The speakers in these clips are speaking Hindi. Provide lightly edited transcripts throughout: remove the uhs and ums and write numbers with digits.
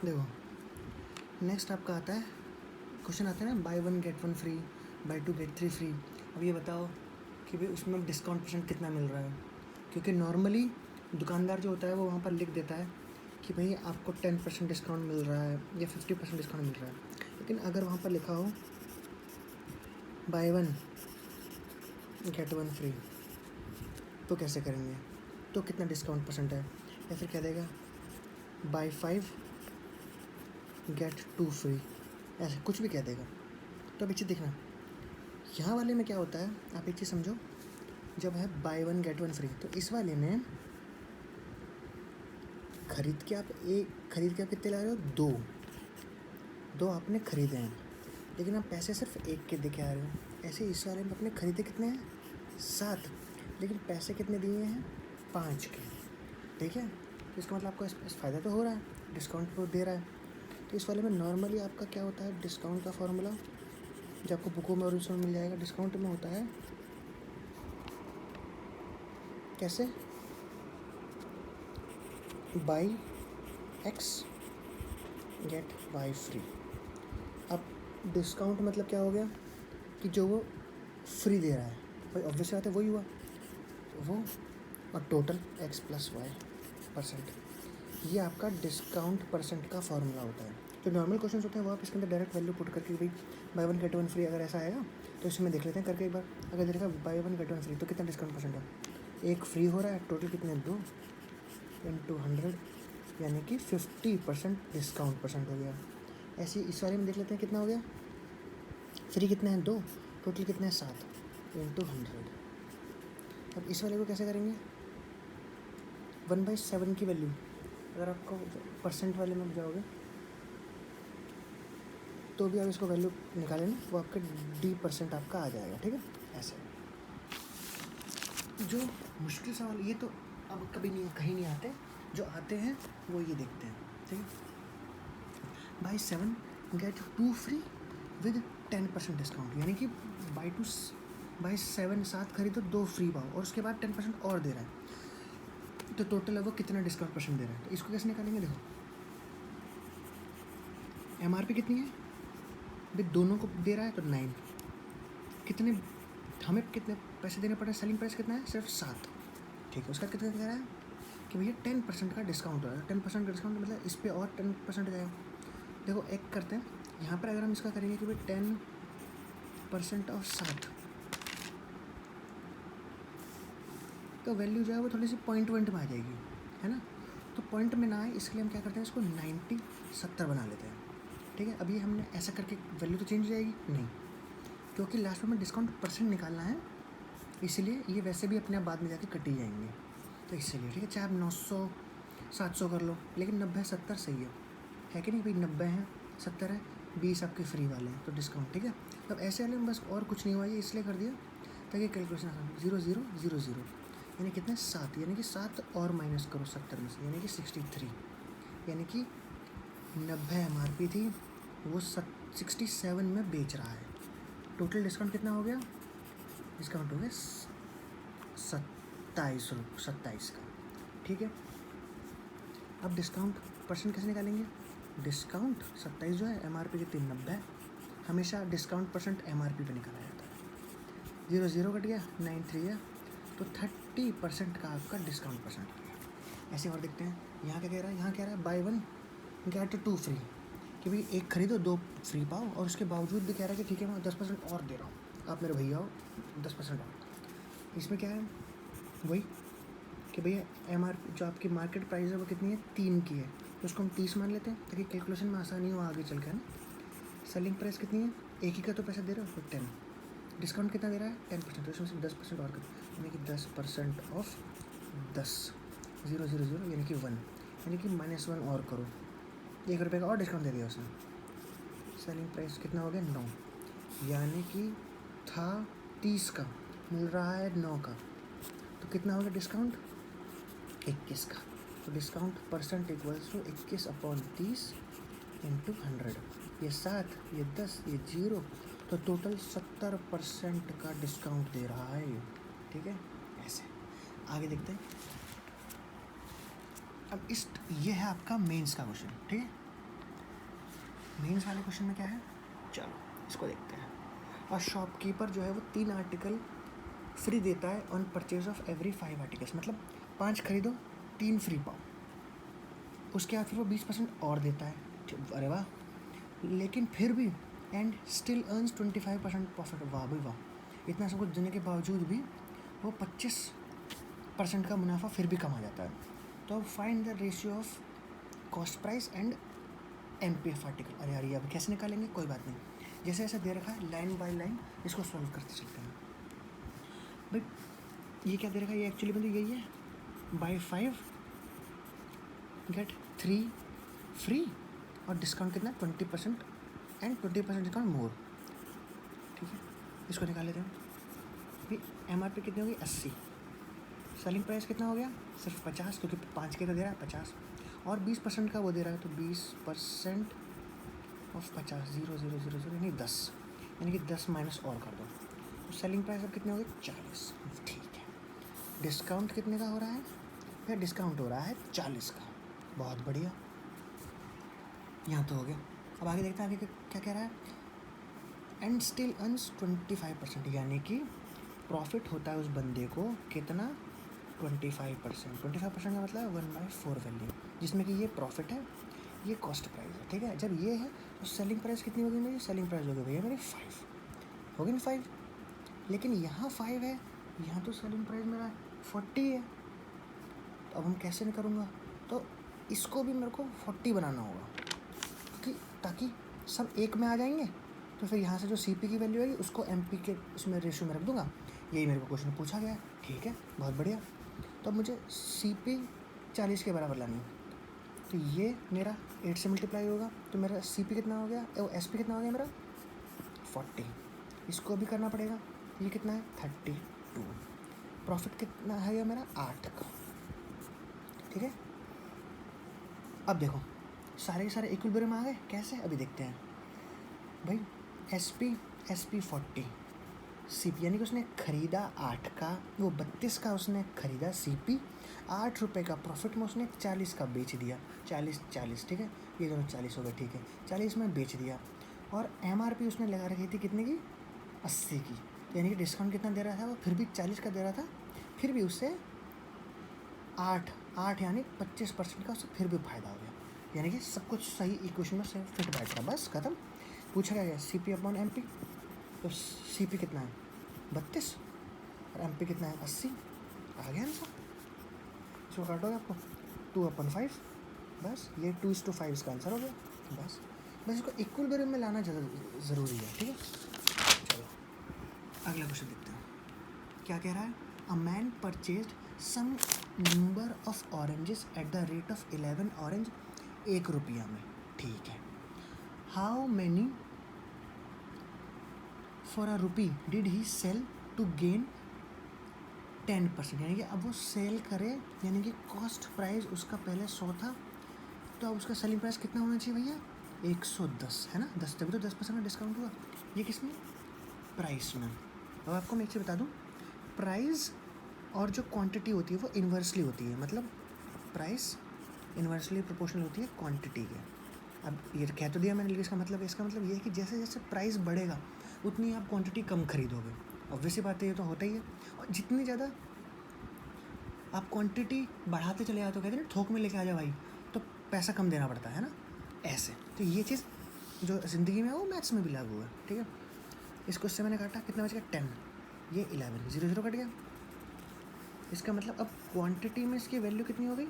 देखो नेक्स्ट आपका आता है क्वेश्चन आता है ना, buy one get one free, buy two get three free. अब ये बताओ कि भाई उसमें डिस्काउंट परसेंट कितना मिल रहा है, क्योंकि नॉर्मली दुकानदार जो होता है वो वहाँ पर लिख देता है कि भाई आपको 10% डिस्काउंट मिल रहा है या 50% डिस्काउंट मिल रहा है। लेकिन अगर वहाँ पर लिखा हो bye one get one free तो कैसे करेंगे, तो कितना डिस्काउंट परसेंट है, या फिर कह देगा बाय 5 गेट 2 फ्री, ऐसे कुछ भी कह देगा। तो अब एक चीज़ देखना, यहाँ वाले में क्या होता है, आप एक चीज़ समझो, जब है bye one get one free तो इस वाले में खरीद के आप कितने ला रहे हो, दो आपने खरीदे हैं, लेकिन आप पैसे सिर्फ एक के दे के आ रहे हो। ऐसे इस वाले में अपने खरीदे कितने हैं, 7, लेकिन पैसे कितने दिए हैं, 5 के। ठीक है, तो इसका मतलब आपको इस फ़ायदा तो हो रहा है, डिस्काउंट तो दे रहा है। तो इस वाले में नॉर्मली आपका क्या होता है, डिस्काउंट का फॉर्मूला जो आपको बुकों में और उसमें मिल जाएगा, डिस्काउंट में होता है कैसे, buy X get Y free. अब डिस्काउंट मतलब क्या हो गया कि जो वो फ्री दे रहा है, भाई ऑब्वियस बात है वही हुआ वो, और total X plus Y percent, ये आपका डिस्काउंट परसेंट का फॉर्मूला होता है। जो नॉर्मल क्वेश्चन होते हैं वो आप इसके अंदर डायरेक्ट वैल्यू पुट करके भाई bye one get one free अगर ऐसा आएगा तो इसमें देख लेते हैं करके एक बार। अगर देखा bye one get one free तो कितना डिस्काउंट परसेंट है, एक फ्री हो रहा है, टोटल कितने, 2 इंटू 100, यानी कि 50% डिस्काउंट परसेंट हो गया। ऐसे ही इस वाले में देख लेते हैं कितना हो गया, फ्री कितना है, 2, टोटल कितना है, 7 इंटू 100। अब इस वाले को कैसे करेंगे, 1/7 की वैल्यू, अगर आपको परसेंट वाले में जाओगे तो भी आप इसको वैल्यू निकालें ना, वो आपका D% आपका आ जाएगा। ठीक है, ऐसे जो मुश्किल सवाल ये तो अब कभी नहीं, कहीं नहीं आते, जो आते हैं वो ये देखते हैं। ठीक है, buy 7 get 2 free with 10% discount, यानी कि बाई 7 खरीदो 2 फ्री पाओ और उसके बाद 10% और दे रहा है, तो टोटल है वो कितना डिस्काउंट परसेंट दे रहा है। तो इसको कैसे निकालेंगे, देखो MRP कितनी है, भाई दोनों को दे रहा है तो 9, कितने हमें कितने पैसे देने पड़ रहे हैं, सेलिंग प्राइस कितना है, सिर्फ 7। ठीक है, उसका कितना कह रहा है कि भैया 10% का डिस्काउंट हो रहा है, 10% का डिस्काउंट मतलब इस पर और 10% जाएगा। देखो एक करते हैं, यहाँ पर अगर हम इसका करेंगे कि भाई 10% ऑफ 7, तो वैल्यू जो है वो थोड़ी सी पॉइंट में आ जाएगी, है ना। तो पॉइंट में ना आए इसलिए हम क्या करते हैं, इसको 90-70 बना लेते हैं। ठीक है, अभी हमने ऐसा करके वैल्यू तो चेंज हो जाएगी नहीं, क्योंकि लास्ट में डिस्काउंट परसेंट निकालना है, इसलिए ये वैसे भी अपने आप बाद में जाके कटी जाएंगे, तो इसलिए ठीक है, चाहे आप 900-700 कर लो, लेकिन 90-70 सही है कि नहीं भाई, 90 है 70 है, 20 आपके फ्री वाले हैं तो डिस्काउंट। ठीक है, अब ऐसे वाले में बस और कुछ नहीं हुआ, ये इसलिए कर दिया ताकि कैलकुलेशन आसान, 0 0 0 0 यानी कितने, 7, यानी कि 7 और माइनस करो 70 में से, यानी कि 63, यानी कि 90 MRP थी वो 67 में बेच रहा है। टोटल डिस्काउंट कितना हो गया, डिस्काउंट हो गया 27 का। ठीक है, अब डिस्काउंट परसेंट कैसे निकालेंगे, डिस्काउंट 27 जो है, MRP कितनी 90 है, हमेशा डिस्काउंट परसेंट MRP पे निकाला जाता है। 0 0 कट गया, 9 3 है, तो 30% का आपका डिस्काउंट परसेंट। ऐसे और देखते हैं, यहाँ क्या कह रहा है, यहाँ कह रहा है बाय वन गेट 2 फ्री, कि भाई एक खरीदो 2 फ्री पाओ, और उसके बावजूद भी कह रहा है कि ठीक है मैं 10% और दे रहा हूँ, आप मेरे भैया हो 10% और। इसमें क्या है वही कि भैया MRP जो आपकी मार्केट प्राइस है वो कितनी है, 3 की है, तो उसको हम 30 मान लेते हैं ताकि कैलकुलेशन में आसानी हो आगे चल के, है ना। सेलिंग प्राइस कितनी है, एक ही का तो पैसा दे रहे हो, तो 10, डिस्काउंट कितना दे रहा है, 10%, तो इसमें से 10% और कर, यानी कि 10% ऑफ 10, 0 0 0 यानी कि 1, यानी कि -1 और करो, 1 रुपये का और डिस्काउंट दे दिया उसने। सेलिंग प्राइस कितना हो गया, 9, यानी कि था 30 का, मिल रहा है 9 का, तो कितना हो गया डिस्काउंट, 21 का। तो discount percent equals to 21/30 into 100, ये 7, ये 10, ये 0, तो टोटल 70% का डिस्काउंट दे रहा है ये। ठीक है, ऐसे आगे देखते हैं। अब ये है आपका मेंस का क्वेश्चन। ठीक है, मेंस वाले क्वेश्चन में क्या है, चलो इसको देखते हैं। और शॉपकीपर जो है वो 3 आर्टिकल फ्री देता है on purchase of every 5 articles, मतलब 5 खरीदो 3 फ्री पाओ। उसके बाद फिर वो 20% और देता है, अरे वाह। लेकिन फिर भी एंड स्टिल अर्न्स 25% प्रॉफिट, वाह भाई वाह। इतना सब कुछ देने के बावजूद भी वो 25% का मुनाफा फिर भी कमा जाता है। तो अब find the ratio of cost price and MPF article. अरे यार ये अब कैसे निकालेंगे, कोई बात नहीं, जैसे ऐसा दे रखा है लाइन बाय लाइन इसको सॉल्व करते चलते हैं। भाई ये क्या दे रखा है, ये एक्चुअली मतलब यही है, बाय 5 गेट 3 फ्री और डिस्काउंट कितना 20% एंड 20% डिस्काउंट मोर, ठीक है। इसको निकाल लेते हैं। भाई MRP कितनी होगी 80, सेलिंग प्राइस कितना हो गया सिर्फ 50, क्योंकि 5 के तो दे रहा है 50, और 20% का वो दे रहा है, तो 20% ऑफ 50 0 0 0 0 यानी 10, यानी कि 10 माइनस और कर दो, तो सेलिंग प्राइस अब कितनी होगी 40, ठीक है। डिस्काउंट कितने का हो रहा है, फिर डिस्काउंट हो रहा है 40 का, बहुत बढ़िया। यहाँ तो हो गया। अब आगे देखते हैं आगे क्या कह रहा है, एंड स्टिल अर्न्स 25%, यानी कि प्रॉफिट होता है उस बंदे को कितना 25%। 25% का मतलब 1/4 वैल्यू, जिसमें कि ये प्रॉफिट है, ये कॉस्ट प्राइस है, ठीक है। जब ये है तो सेलिंग प्राइस कितनी होगी मेरी, सेलिंग प्राइस होगी भैया मेरी 5 होगी ना 5, लेकिन यहाँ 5 है, यहाँ तो सेलिंग प्राइस मेरा 40 है। तो अब हम कैसे नहीं करूँगा, तो इसको भी मेरे को 40 बनाना होगा, क्योंकि ताकि सब एक में आ जाएंगे। तो फिर यहाँ से जो CP की वैल्यू आएगी उसको MP के उसमें रेशियो में रख दूँगा। यही मेरे को क्वेश्चन पूछा गया है, ठीक है, बहुत बढ़िया। तो अब मुझे CP 40 के बराबर लानी है, तो ये मेरा 8 से मल्टीप्लाई होगा, तो मेरा CP कितना हो गया, SP कितना हो गया मेरा 40, इसको भी करना पड़ेगा, ये कितना है 32, प्रॉफिट कितना है मेरा 8 का, ठीक है। अब देखो सारे के सारे इक्विलिब्रियम आ गए, कैसे अभी देखते हैं। भाई SP 40, CP यानी कि उसने खरीदा 8 का, वो 32 का उसने खरीदा, CP 8 रुपये का, प्रॉफिट में उसने 40 का बेच दिया, 40, ठीक है, ये दोनों 40 हो गए, ठीक है, 40 में बेच दिया। और MRP उसने लगा रखी थी कितने की 80 की, यानी कि डिस्काउंट कितना दे रहा था वो, फिर भी 40 का दे रहा था, फिर भी उससे 8 यानी 25% का उससे फिर भी फायदा हो गया, यानी कि सब कुछ सही इक्वेशन में से फिट बैठ रहा, बस खत्म। पूछा गया CP अपॉन MP, तो CP कितना है 32 और MP कितना है 80, आ गया आंसर। इसको काटोगे आपको 2/5, बस ये 2:5 इसका आंसर हो गया, बस इसको इक्विलिब्रियम में लाना ज़रूरी है, ठीक है। चलो अगला क्वेश्चन देखते हैं क्या कह रहा है। A man purchased some number of oranges at the rate of 11 orange 1 रुपया में, ठीक है। How many for a rupee did he sell to gain 10%, यानी कि अब वो सेल करे, यानी कि कॉस्ट प्राइस उसका पहले 100 था, तो अब उसका सेलिंग प्राइस कितना होना चाहिए भैया 110, है ना, 10, तभी तो 10% का डिस्काउंट हुआ, ये किसमें प्राइस में। अब आपको मैं एक चीज़ बता दूँ, प्राइस और जो क्वांटिटी होती है वो इन्वर्सली होती है, मतलब प्राइस इन्वर्सली प्रोपोर्शनल होती है क्वांटिटी के। अब ये कह तो दिया मैंने, इसका मतलब ये है कि जैसे जैसे प्राइस बढ़ेगा उतनी आप क्वांटिटी कम खरीदोगे, ऑब्वियस सी बात है, ये तो होता ही है। और जितनी ज़्यादा आप क्वांटिटी बढ़ाते चले जाते हो, कहते हैं थोक में लेके आ जाओ भाई, तो पैसा कम देना पड़ता है ना, ऐसे। तो ये चीज़ जो ज़िंदगी में है वो मैथ्स में भी लागू है, ठीक है। इसको उससे मैंने काटा, कितना बच गया 10, ये 11, 0 0 कट गया। इसका मतलब अब क्वांटिटी में इसकी वैल्यू कितनी हो गई,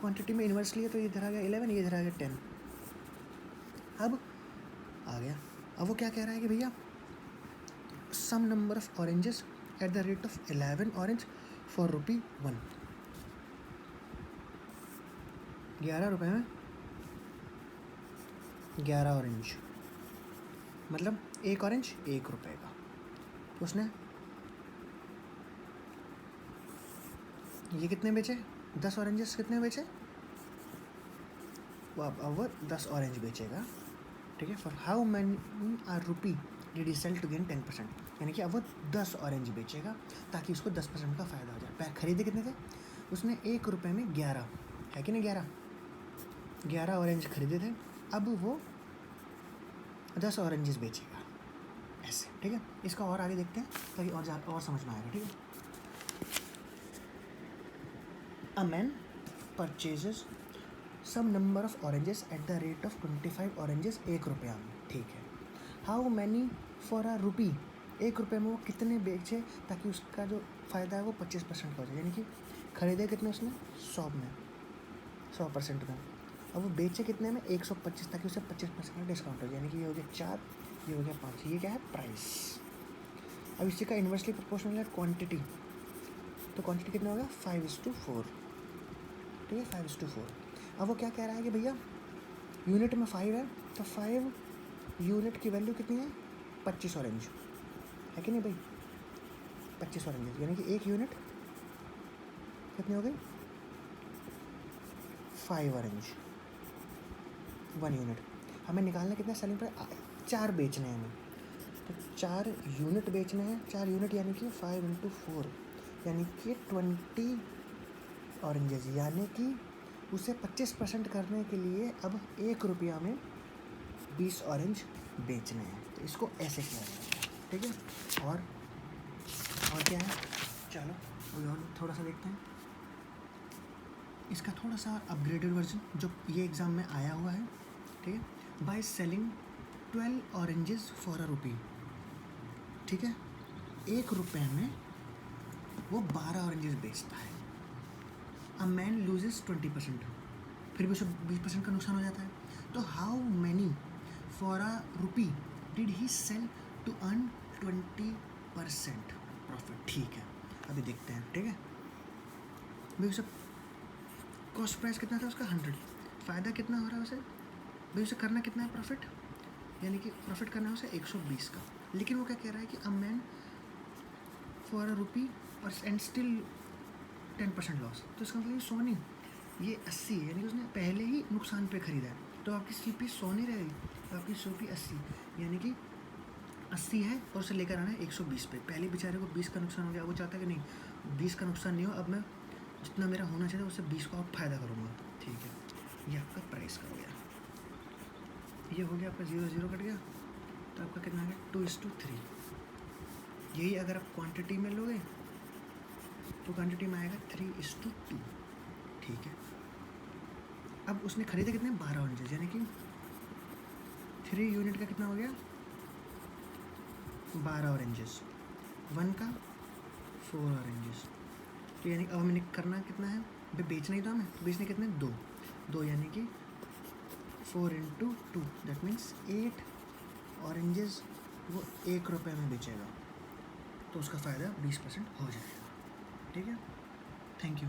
क्वांटिटी में इन्वर्सली है तो ये धरा गया 11, ये धरा गया 10, अब आ गया। अब वो क्या कह रहा है कि भैया sum number of oranges at the rate of 11 orange for ₹1, 11 रुपये में 11 ऑरेंज, मतलब 1 ऑरेंज 1 रुपये का। तो उसने ये कितने बेचे, 10 ऑरेंजेस कितने बेचे, वो अब वो 10 ऑरेंज बेचेगा, ठीक है। For how many are rupee did he sell to gain 10%, यानी कि अब वो 10 ऑरेंज बेचेगा ताकि उसको 10% का फ़ायदा हो जाए। खरीदे कितने थे उसने, 1 रुपये में 11, है कि नहीं, 11 ऑरेंज खरीदे थे। अब वो 10 ऑरेंजेस बेचेगा, ऐसे, ठीक है। इसका और आगे देखते हैं ताकि और समझ में आएगा, ठीक है। A man purchases some number of oranges at the rate of 25 oranges, 1 रुपया में, ठीक है। How many for a rupee, 1 रुपये में वो कितने बेचे ताकि उसका जो फ़ायदा है वो 25% का हो जाए, यानी कि खरीदे कितने उसने 100 में, 100% में। अब वो बेचे कितने में 125, ताकि उसे 25% का डिस्काउंट हो जाए, यानी कि ये हो गया 4, ये हो गया 5, ये क्या है प्राइस। अब इसी का इन्वर्सली प्रोपोर्शनल है क्वांटिटी, तो क्वांटिटी कितना होगा 5:4, ठीक है 5:4। अब वो क्या कह रहा है कि भैया यूनिट में 5 है, तो 5 यूनिट की वैल्यू कितनी है 25 ऑरेंज, है कि नहीं भाई, 25 ऑरेंज, यानी कि 1 यूनिट कितनी हो गई 5 ऑरेंज, 1 यूनिट। हमें निकालना कितना सेलिंग प्राइस, 4 बेचने हैं हमें, तो 4 यूनिट बेचने हैं, 4 यूनिट यानी कि 5 × 4 यानी कि 20 ऑरेंजेस, यानी कि उसे 25% करने के लिए अब 1 रुपया में 20 ऑरेंज बेचने हैं, तो इसको ऐसे किया जाएगा, ठीक है। और क्या है, चलो और थोड़ा सा देखते हैं इसका थोड़ा सा अपग्रेडेड वर्जन जो ये एग्ज़ाम में आया हुआ है, ठीक है। By selling 12 oranges for a rupee, ठीक है, 1 रुपये में वो 12 ऑरेंजेस बेचता है। अ मैन लूजेस 20%, फिर भी उसे 20% का नुकसान हो जाता है, तो how many for a rupee did he sell to earn 20% profit, ठीक है। अभी देखते हैं, ठीक है भाई। उसे कॉस्ट प्राइस कितना था उसका 100, फ़ायदा कितना हो रहा है उसे भाई, उसे करना कितना है प्रॉफिट, यानी कि प्रॉफिट करना है उसे 120 का, लेकिन वो क्या कह रहा है कि a man for a rupee and still 10% loss, तो इसका मतलब 100 नहीं, ये 80 है, यानी कि उसने पहले ही नुकसान पे ख़रीदा है, तो आपकी CP 100 नहीं रहेगी, तो आपकी CP 80, यानी कि 80 है और उसे लेकर आना है 120 पे। पहले बेचारे को 20 का नुकसान हो गया, वो चाहता है कि नहीं 20 का नुकसान नहीं हो, अब मैं जितना मेरा होना चाहिए उससे 20 का और फ़ायदा करूँगा, ठीक है। ये आपका प्राइस का हो गया, ये हो गया आपका 0 कट गया, तो आपका कितना आ गया 2:3। यही अगर आप क्वांटिटी में लोगे तो क्वांटिटी में आएगा 3:2, ठीक है। अब उसने खरीदे कितने 12 ऑरेंजेस, यानी कि 3 यूनिट का कितना हो गया 12 ऑरेंजेस, 1 का 4 ऑरेंजेस, तो यानी अब हमें करना कितना है भाई, बेचना ही तो हमें, तो बेचने कितने 2 यानी कि 4 × 2, दैट मीन्स 8 ऑरेंजेस वो 1 रुपये में बेचेगा, तो उसका फ़ायदा 20% हो जाएगा, ठीक है। Thank you.